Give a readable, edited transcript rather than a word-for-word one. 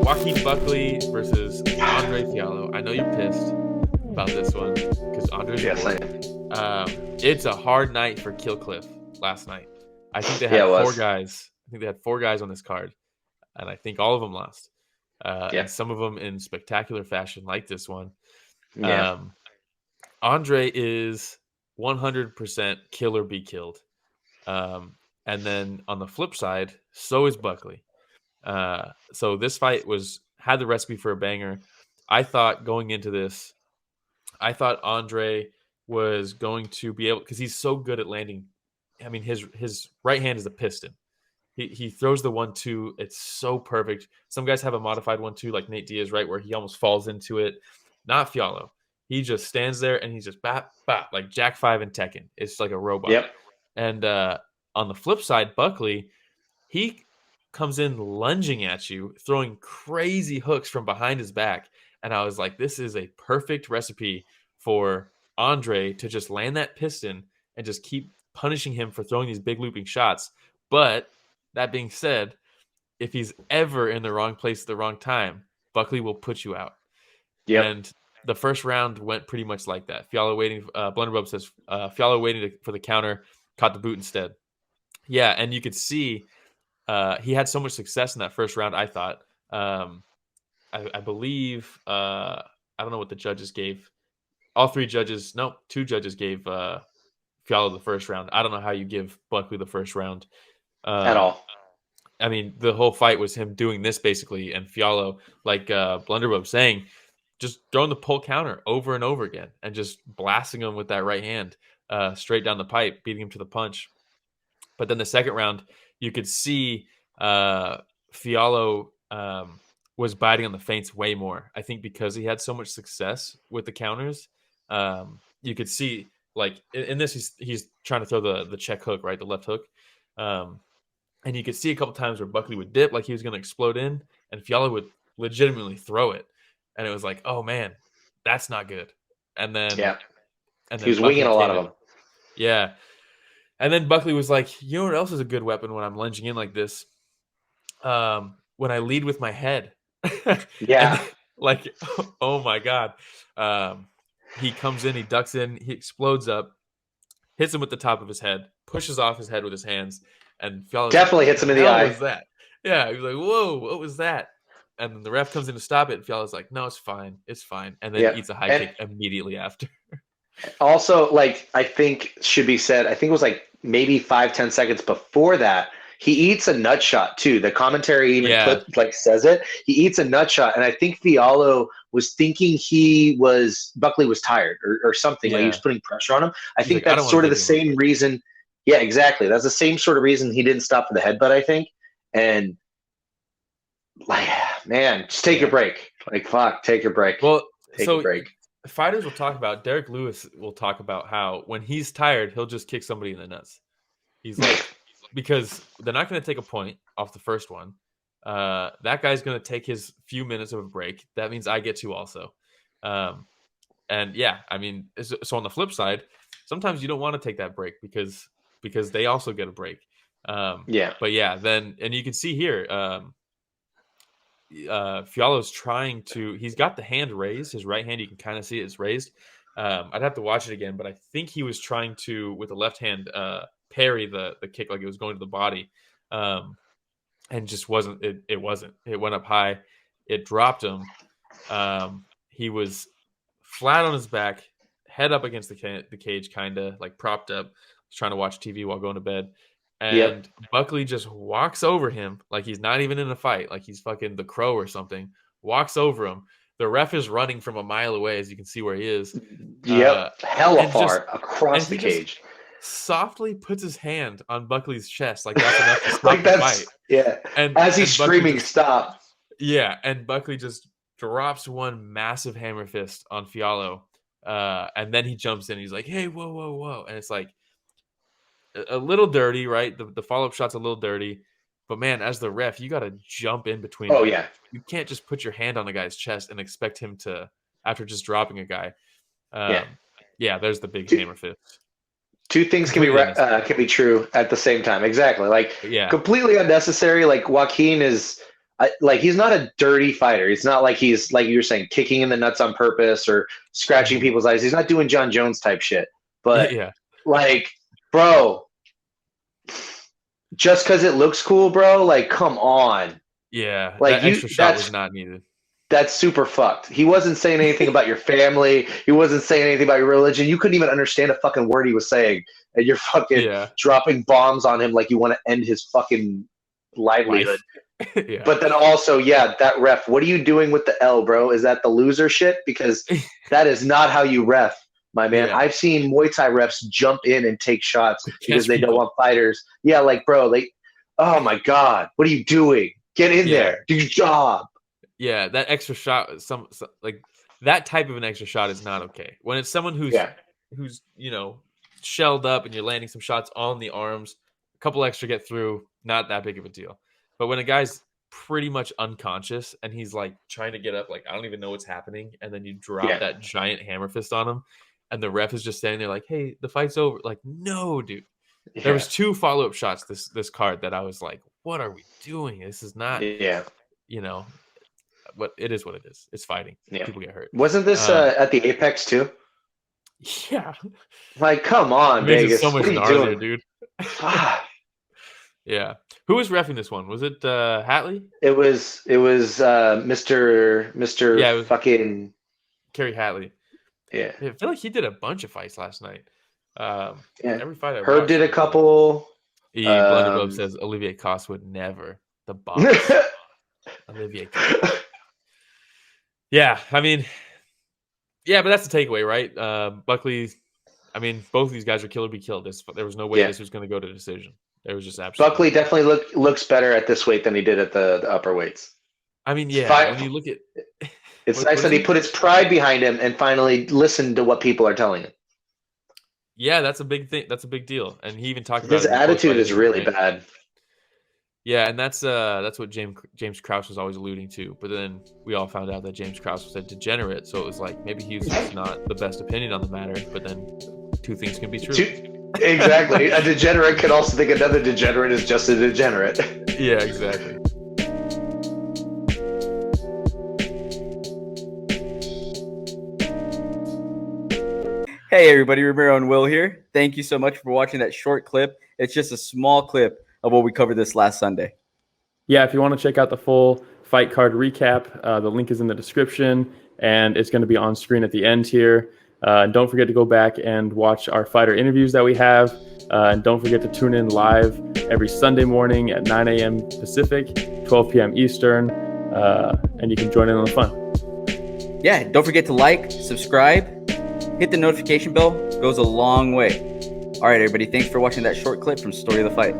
Joaquin Buckley versus Andre Fialho. I know you're pissed about this one because Andre's Yes, I boy. am. It's a hard night for Killcliff last night. I think they Yeah, had it four was. guys. I think they had four guys on this card, and I think all of them lost. Yeah. And some of them in spectacular fashion, like this one. Yeah. Um, Andre is 100% kill or be killed. And then on the flip side, so is Buckley. So this fight had the recipe for a banger. I thought going into this, I thought Andre was going to be able because he's so good at landing. I mean, his right hand is a piston. He throws the 1-2. It's so perfect. Some guys have a modified 1-2, like Nate Diaz, right, where he almost falls into it. Not Fialho. He just stands there and he's just bap bap like Jack 5 and Tekken. It's like a robot. Yep. And on the flip side, Buckley, he comes in lunging at you, throwing crazy hooks from behind his back. And I was like, this is a perfect recipe for Andre to just land that piston and just keep punishing him for throwing these big looping shots. But that being said, if he's ever in the wrong place at the wrong time, Buckley will put you out. Yep. And the first round went pretty much like that. Fialho waiting. Blunderbub says Fialho waiting for the counter, caught the boot instead. Yeah, and you could see he had so much success in that first round. I thought. I believe. I don't know what the judges gave. All three judges. No, two judges gave Fialho the first round. I don't know how you give Buckley the first round At all. I mean, the whole fight was him doing this basically, and Fialho, like Blunderbub saying, just throwing the pull counter over and over again, and just blasting him with that right hand straight down the pipe, beating him to the punch. But then the second round, you could see Fialho was biting on the feints way more. I think because he had so much success with the counters, you could see like in this he's trying to throw the check hook, right, the left hook. And you could see a couple times where Buckley would dip like he was going to explode in, and Fialho would legitimately throw it. And it was like, oh, man, that's not good. And then, Yeah. and then He was Buckley winging a lot came of in. them. Yeah. And then Buckley was like, you know what else is a good weapon when I'm lunging in like this? When I lead with my head. Yeah. And like, oh my God. He comes in, he ducks in, he explodes up, hits him with the top of his head, pushes off his head with his hands. And Fialho's Definitely like, hits him what in the the hell eye. was that? Yeah, he was like, whoa, what was that? And then the ref comes in to stop it, and Fialho's like, no, it's fine. It's fine. And then Yeah. eats a high And kick immediately after. also, like, I think should be said, I think it was like maybe 5-10 seconds before that, he eats a nut shot too. The commentary even says it. He eats a nut shot, and I think Fialho was thinking Buckley was tired or something. Like he was putting pressure on him. I He's think like, I that's don't want sort to of the give him a same break. reason. Yeah, exactly. That's the same sort of reason he didn't stop for the headbutt, I think. And like, man, just take a break. Like, fuck, take a break. Well, Take a so break. fighters will talk about, Derek Lewis will talk about how when he's tired, he'll just kick somebody in the nuts. He's like, because they're not going to take a point off the first one. That guy's going to take his few minutes of a break. That means I get to also. And yeah, I mean, so on the flip side, sometimes you don't want to take that break because they also get a break. Yeah. But yeah, then, and you can see here, Fialho's trying to, he's got the hand raised, his right hand, you can kind of see it's raised. I'd have to watch it again, but I think he was trying to, with the left hand, parry the kick like it was going to the body. And just wasn't, it wasn't. It went up high. It dropped him. He was flat on his back, head up against the cage, kind of like propped up, trying to watch TV while going to bed. And Buckley just walks over him like he's not even in a fight, like he's fucking the Crow or something. Walks over him. The ref is running from a mile away, as you can see where he is. Hella far across the cage. Softly puts his hand on Buckley's chest, like that's enough to stop like the that's fight. Yeah. And as he's Buckley screaming, stop. Yeah, and Buckley just drops one massive hammer fist on Fialho, and then he jumps in. He's like, "Hey, whoa, whoa, whoa!" And it's like a little dirty, right? The follow up shot's a little dirty, but man, as the ref, you got to jump in between. Oh them. yeah, you can't just put your hand on a guy's chest and expect him to, after just dropping a guy. Yeah, there's the big hammer fist. Two things can be true at the same time. Exactly. Like completely unnecessary. Like Joaquin is like he's not a dirty fighter. It's not like he's like you were saying kicking in the nuts on purpose or scratching people's eyes. He's not doing John Jones type shit. But Yeah. like, bro, just because it looks cool, bro, like come on. Yeah. Like That extra shot was not needed. that's super fucked. He wasn't saying anything about your family. He wasn't saying anything about your religion. You couldn't even understand a fucking word he was saying. And you're fucking dropping bombs on him like you want to end his fucking livelihood. Yeah. But then also, yeah, that ref, what are you doing with the L, bro? Is that the loser shit? Because that is not how you ref, my man. Yeah. I've seen Muay Thai refs jump in and take shots because they don't want fighters. Yeah, like, bro, like, oh my God, what are you doing? Get in there. Do your job. Yeah, that extra shot, some like that type of an extra shot is not okay. When it's someone who's shelled up and you're landing some shots on the arms, a couple extra get through, not that big of a deal. But when a guy's pretty much unconscious and he's like trying to get up, like I don't even know what's happening, and then you drop that giant hammer fist on him, and the ref is just standing there like, "Hey, the fight's over." Like, no, dude. Yeah. There was 2 follow-up shots this card that I was like, "What are we doing? This is not." What it is, what it is. It's fighting. People get hurt. Wasn't this at the Apex too? Yeah. Like, come on, Vegas. So much gnarlier, dude. Yeah. Who was reffing this one? Was it Hatley? It was Mr. fucking Kerry Hatley. Yeah. I feel like he did a bunch of fights last night. Every fight Herb did a couple. Blunderbub says Olivier Cost would never. The boss. Olivier Cost. Yeah, I mean, but that's the takeaway, right? Buckley, I mean, both of these guys are kill or be killed. There was no way this was going to go to decision. There was just absolutely. Buckley definitely looks better at this weight than he did at the upper weights. I mean, when you look at, it's nice that he put his pride behind him and finally listened to what people are telling him. Yeah, that's a big thing. That's a big deal, and he even talked about his attitude is really bad. Yeah, and that's what James Krause was always alluding to. But then we all found out that James Krause was a degenerate, so it was like maybe he's just not the best opinion on the matter. But then 2 things can be true. Exactly. A degenerate could also think another degenerate is just a degenerate. Yeah, exactly. Hey everybody, Ramiro and Will here. Thank you so much for watching that short clip. It's just a small clip of what we covered this last Sunday. Yeah, if you want to check out the full fight card recap, the link is in the description, and it's going to be on screen at the end here. Don't forget to go back and watch our fighter interviews that we have, and don't forget to tune in live every Sunday morning at 9 a.m. Pacific, 12 p.m. Eastern, and you can join in on the fun. Yeah, don't forget to like, subscribe, hit the notification bell. It goes a long way. All right, everybody, thanks for watching that short clip from Story of the Fight.